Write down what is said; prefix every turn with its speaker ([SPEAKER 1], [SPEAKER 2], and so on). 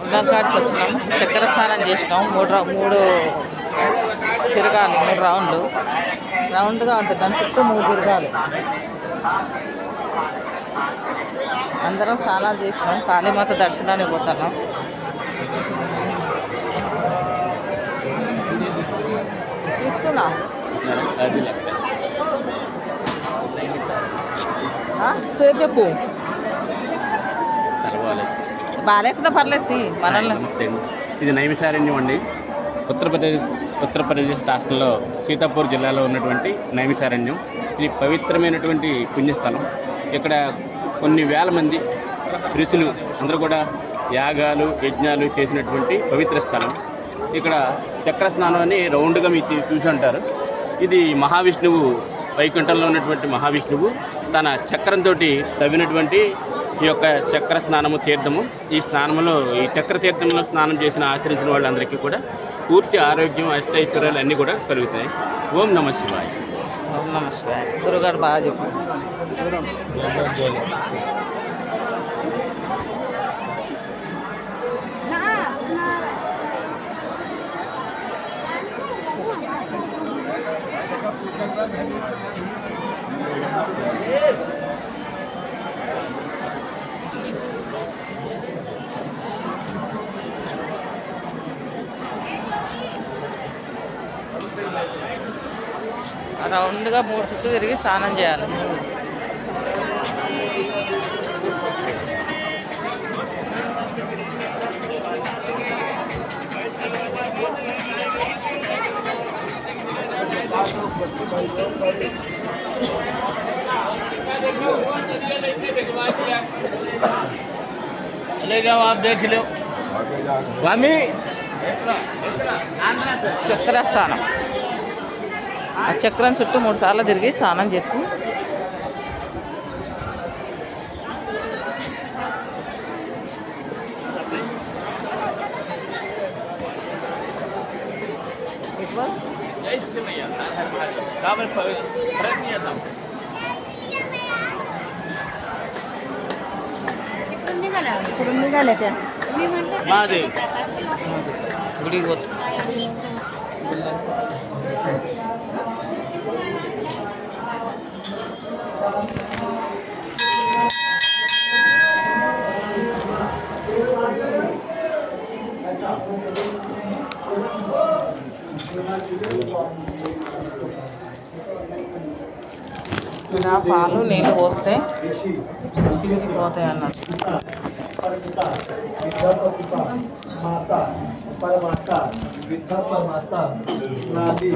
[SPEAKER 1] ఉల్లంకాడికి వచ్చినాం, చక్కెర స్నానం చేసినాం. మూడు తిరగాలి, 3 రౌండ్లు రౌండ్గా ఉంటుంది. దాని చుట్టూ 3 తిరగాలి. అందరం స్నానాలు చేసినాం. కాళీమాత దర్శనానికి పోతున్నాం. ఇస్తున్నా పేరు చెప్పు. బాగాలేకుండా పర్లేదు మనల్ని.
[SPEAKER 2] ఇది నైమిషారణ్యం అండి. ఉత్తరప్రదేశ్ రాష్ట్రంలో సీతాపూర్ జిల్లాలో ఉన్నటువంటి నైమిషారణ్యం. ఇది పవిత్రమైనటువంటి పుణ్యస్థలం. ఇక్కడ కొన్ని వేల మంది ఋషులు అందరూ కూడా యాగాలు యజ్ఞాలు చేసినటువంటి పవిత్ర స్థలం. ఇక్కడ చక్ర స్నానం అని రౌండ్గా మీకు చూసి ఉంటారు. ఇది మహావిష్ణువు, వైకుంఠంలో ఉన్నటువంటి మహావిష్ణువు తన చక్రంతో తవ్వినటువంటి ఈ యొక్క చక్ర స్నానము తీర్థము. ఈ స్నానంలో, ఈ చక్ర తీర్థంలో స్నానం చేసిన ఆచరించిన వాళ్ళందరికీ కూడా పూర్తి ఆరోగ్యం, అష్టైశ్వర్యాలు అన్నీ కూడా కలుగుతాయి. ఓం నమ శివాయ.
[SPEAKER 1] ఓం నమ శివాయ. గురుగారు బాగా చెప్పు. రౌండ్గా 3 చుట్టూ తిరిగి స్నానం చేయాలి.
[SPEAKER 2] चले जाओ, आप देख लो स्वामी.
[SPEAKER 1] చక్ర స్నానం. ఆ చక్రం చుట్టూ 3 సార్లు తిరిగి స్నానం చేసి గుడికి పోతుంది. ఇలా పాలు నీళ్ళు పోస్తే శివుడికి పోతాయి అన్నట్టు. माता परमाता विद्या परमाता नादी